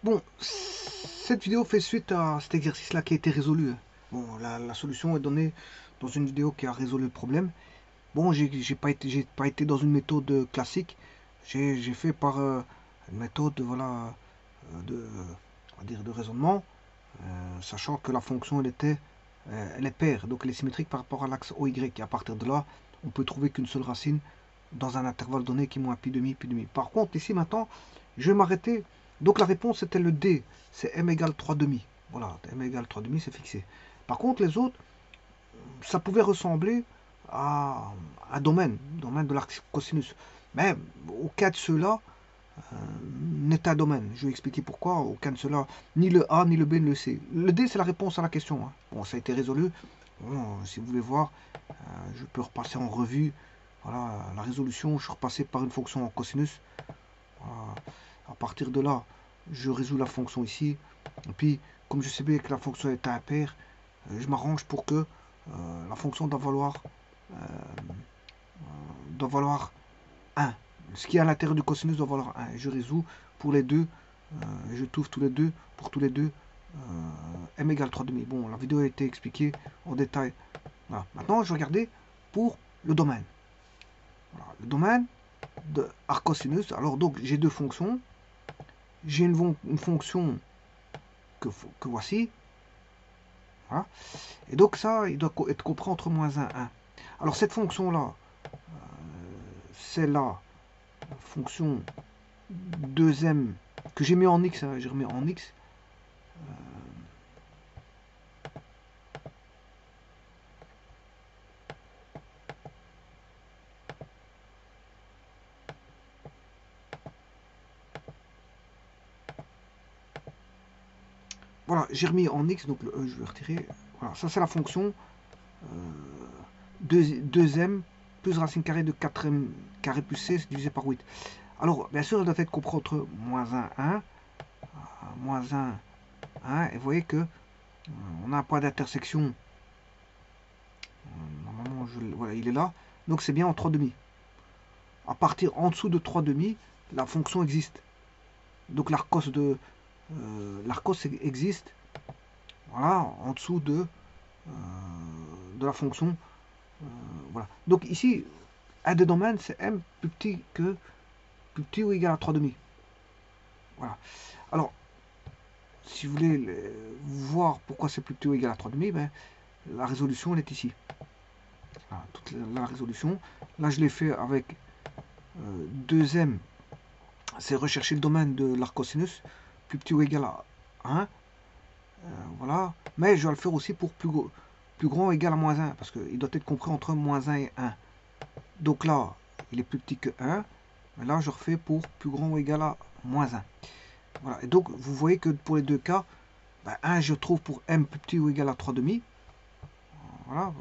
Bon, cette vidéo fait suite à cet exercice-là qui a été résolu. Bon, la solution est donnée dans une vidéo qui a résolu le problème. Bon, j'ai pas été dans une méthode classique. J'ai fait par une méthode, voilà, on va dire de raisonnement, sachant que la fonction elle est paire, donc elle est symétrique par rapport à l'axe OY. Et à partir de là, on peut trouver qu'une seule racine dans un intervalle donné qui est moins pi demi, pi demi. Par contre, ici maintenant, je vais m'arrêter. Donc la réponse c'était le D, c'est m égale 3 demi. Voilà, m égale 3 demi, c'est fixé. Par contre, les autres, ça pouvait ressembler à un domaine de l'arc cosinus. Mais aucun de ceux-là n'est un domaine. Je vais expliquer pourquoi. Aucun de ceux-là, ni le A, ni le B, ni le C. Le D, c'est la réponse à la question. Hein. Bon, ça a été résolu. Bon, si vous voulez voir, je peux repasser en revue. Voilà, la résolution, je suis repassé par une fonction en cosinus. Voilà. À partir de là, je résous la fonction ici. Et puis, comme je sais bien que la fonction est impaire, je m'arrange pour que la fonction doit valoir 1. Ce qui est à l'intérieur du cosinus doit valoir 1. Et je résous pour les deux. Je trouve tous les deux, pour tous les deux, m égale 3 demi. Bon, la vidéo a été expliquée en détail. Voilà. Maintenant, je vais regarder pour le domaine. Voilà. Le domaine de arcosinus. Alors, donc, j'ai deux fonctions. J'ai une fonction que voici. Voilà. Et donc, ça, il doit être compris entre moins 1 et 1. Alors, cette fonction-là, c'est la fonction 2m que j'ai mis en x, hein, j'ai remis en x. Voilà, j'ai remis en x, donc le e, je vais retirer. Voilà, ça c'est la fonction 2m plus racine carrée de 4m carré plus c divisé par 8. Alors, bien sûr, elle doit être comprise entre moins 1, 1, moins 1, 1, et vous voyez que on a un point d'intersection. Normalement, voilà, il est là. Donc c'est bien en 3 demi. À partir en dessous de 3 demi, la fonction existe. Donc l'arcos existe. Voilà, en dessous de la fonction. Voilà. Donc ici, un des domaines, c'est m plus petit ou égal à 3 demi. Voilà. Alors, si vous voulez voir pourquoi c'est plus petit ou égal à 3 demi, ben, la résolution elle est ici. Voilà, toute la résolution. Là, je l'ai fait avec 2m, c'est rechercher le domaine de l'arcosinus, plus petit ou égal à 1. Voilà. Mais je vais le faire aussi pour plus grand ou égal à moins 1, parce qu'il doit être compris entre moins 1 et 1. Donc là, il est plus petit que 1. Mais là, je refais pour plus grand ou égal à moins 1. Voilà. Et donc, vous voyez que pour les deux cas, ben, 1, je trouve pour m plus petit ou égal à 3 demi. Voilà.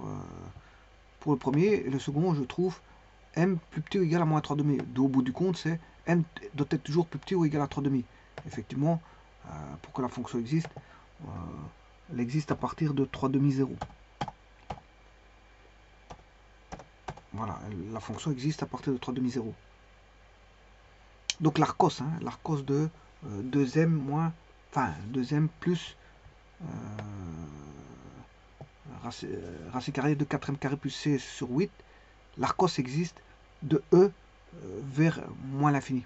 Pour le premier. Et le second, je trouve m plus petit ou égal à moins 3 demi. Au bout du compte, c'est m doit être toujours plus petit ou égal à 3 demi. Effectivement, pour que la fonction existe, elle existe à partir de 3 demi 0. Voilà, la fonction existe à partir de 3 demi 0. Donc l'arcos, hein, l'arcos de 2m moins, enfin 2m plus racine carrée de 4m carré plus c sur 8, l'arcos existe de e vers moins l'infini.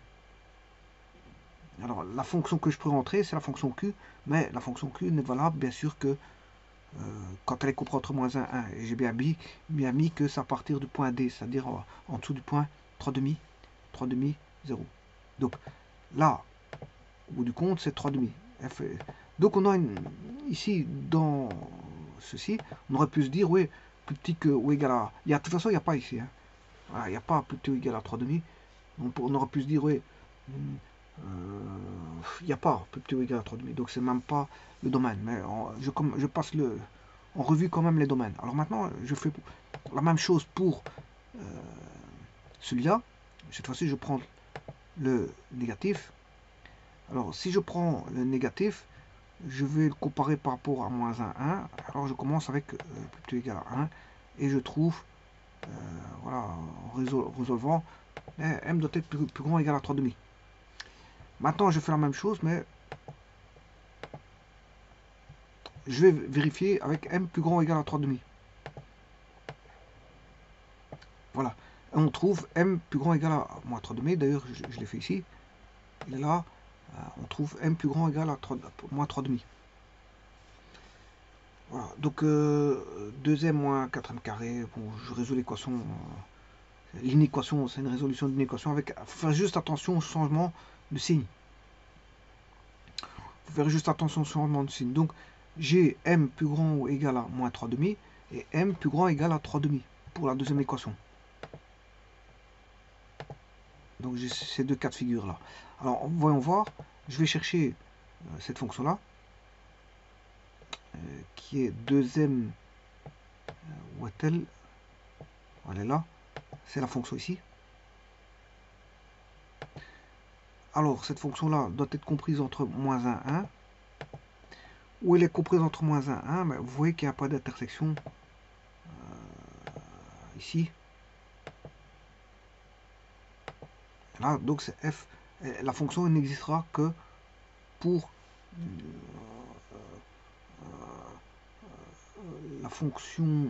Alors la fonction que je peux rentrer, c'est la fonction q, mais la fonction q n'est valable bien sûr que quand elle est comprise entre moins 1 et 1. Et j'ai bien mis que c'est à partir du point D, c'est-à-dire en dessous du point 3 demi, 0. Donc là, au bout du compte, c'est 3 demi. Donc on a ici, dans ceci, on aurait pu se dire, oui, plus petit que ou égal à... De toute façon, il n'y a pas ici. Hein. Voilà, il n'y a pas plus petit ou égal à 3 demi. On aurait pu se dire, oui, il n'y a pas plus petit ou égal à 3 demi. Donc c'est même pas le domaine. Mais je passe en revue quand même les domaines. Alors maintenant, je fais la même chose pour celui-là. Cette fois-ci, je prends le négatif. Alors, si je prends le négatif, je vais le comparer par rapport à moins 1, 1. Alors, je commence avec plus petit ou égal à 1. Et je trouve, voilà, en résolvant, m doit être plus grand ou égal à 3 demi. Maintenant, je fais la même chose, mais je vais vérifier avec m plus grand ou égal à 3 demi. Voilà. On trouve m plus grand ou égal à moins 3 demi. D'ailleurs, je l'ai fait ici. Il est là. On trouve m plus grand ou égal à moins 3 demi. Voilà. Donc, 2m moins 4m carré. Bon, je résous l'équation. L'inéquation, c'est une résolution d'une équation avec. Faire juste attention au changement de signe. Il faut faire juste attention au changement de signe. Donc, j'ai m plus grand ou égal à moins 3 demi et m plus grand ou égal à 3 demi pour la deuxième équation. Donc, j'ai ces deux cas de figure là. Alors, voyons voir. Je vais chercher cette fonction là qui est 2m. Où est-elle? Elle est là. C'est la fonction ici. Alors, cette fonction-là doit être comprise entre moins 1 et 1. Où elle est comprise entre moins 1 et 1, ben, vous voyez qu'il n'y a pas d'intersection ici. Là, donc c'est f. La fonction n'existera que pour la fonction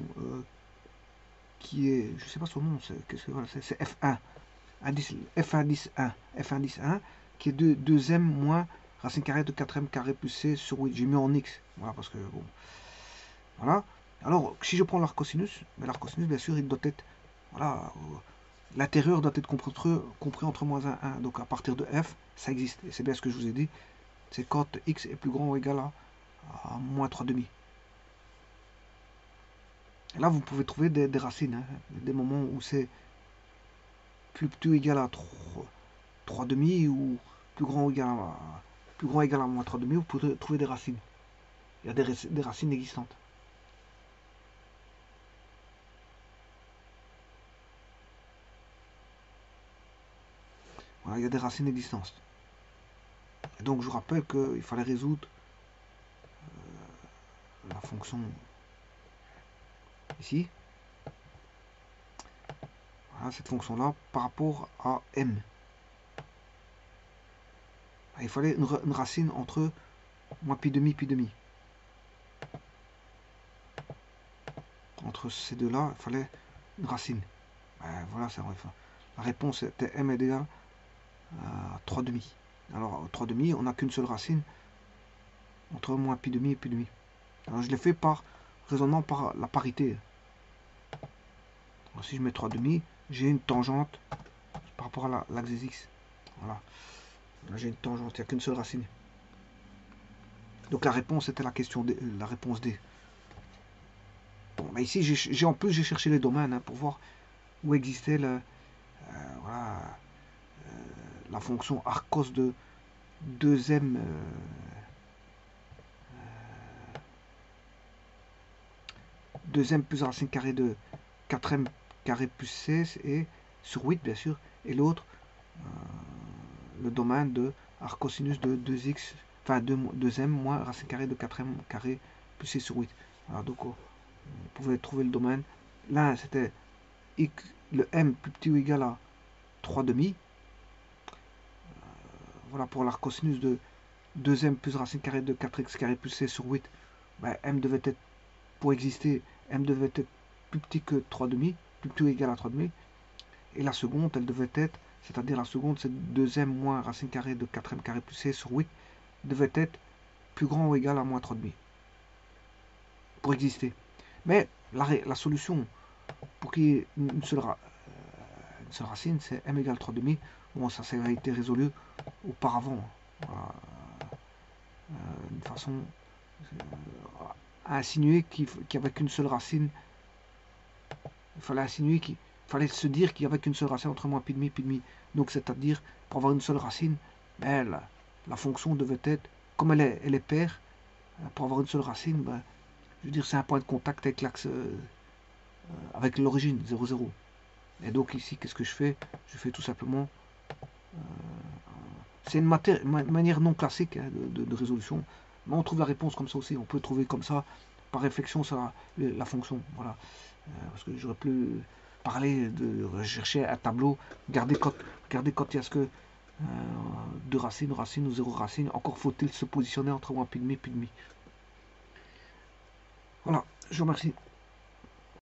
qui est, je ne sais pas son nom, c'est f1. F1 qui est 2m moins racine carrée de 4m carré plus c sur 8. J'ai mis en x. Voilà, parce que bon. Voilà. Alors, si je prends l'arc cosinus, mais l'arc cosinus, bien sûr, il doit être. Voilà. L'intérieur doit être compris entre moins 1 et 1. Donc, à partir de f, ça existe. Et c'est bien ce que je vous ai dit. C'est quand x est plus grand ou égal à moins 3 demi. Et là, vous pouvez trouver des racines. Hein, des moments où c'est plus petit ou égal à 3 demi ou plus grand ou égal à moins 3 demi, vous pouvez trouver des racines. Il y a des racines existantes. Voilà, il y a des racines existantes. Et donc je vous rappelle qu'il fallait résoudre la fonction ici. Voilà, cette fonction-là par rapport à m. Il fallait une racine entre moins pi demi, pi demi. Entre ces deux-là, il fallait une racine. Voilà, c'est vrai. La réponse était m est égal à 3 demi. Alors, 3 demi, on n'a qu'une seule racine entre moins pi demi et pi demi. Alors, je l'ai fait par raisonnement par la parité. Alors, si je mets 3 demi, j'ai une tangente par rapport à l'axe des x. Voilà. Là, j'ai une tangente, il n'y a qu'une seule racine. Donc, la réponse était la question D, la réponse D. Bon, mais ici, en plus, j'ai cherché les domaines hein, pour voir où existait voilà, la fonction arc cos de 2m 2m plus racine carrée de 4m carré plus c et sur 8 bien sûr, et l'autre le domaine de arc cosinus de 2x, enfin 2m moins racine carrée de 4m carré plus c sur 8. Alors donc vous pouvez trouver le domaine. L'un c'était le m plus petit ou égal à 3 demi. Voilà pour l'arc cosinus de 2m plus racine carrée de 4x carré plus c sur 8. Ben, m devait être, pour exister, m devait être plus petit que 3 demi, plus petit ou égal à 3 demi. Et la seconde, elle devait être, c'est-à-dire la seconde, c'est 2m moins racine carrée de 4m carré plus c sur 8, devait être plus grand ou égal à moins 3 demi. Pour exister. Mais la solution pour qu'il y ait une seule racine, c'est m égale 3 demi. Bon, ça a été résolu auparavant. Voilà. D'une façon à insinuer qu'il n'y avait qu'une seule racine. Il fallait insinuer qu'il fallait se dire qu'il n'y avait qu'une seule racine entre moins pi demi. Donc c'est-à-dire, pour avoir une seule racine, ben, la fonction devait être, comme elle est paire, pour avoir une seule racine, ben, je veux dire, c'est un point de contact avec l'axe, avec l'origine, 0, 0. Et donc ici, qu'est-ce que je fais? Je fais tout simplement... c'est une manière non classique hein, de résolution, mais on trouve la réponse comme ça aussi. On peut trouver comme ça, par réflexion sur la fonction. Voilà. Parce que j'aurais pu parler de rechercher un tableau, regarder quand il y a ce que deux racines ou zéro racine, encore faut-il se positionner entre moins pi demi, pi demi. Voilà, je vous remercie.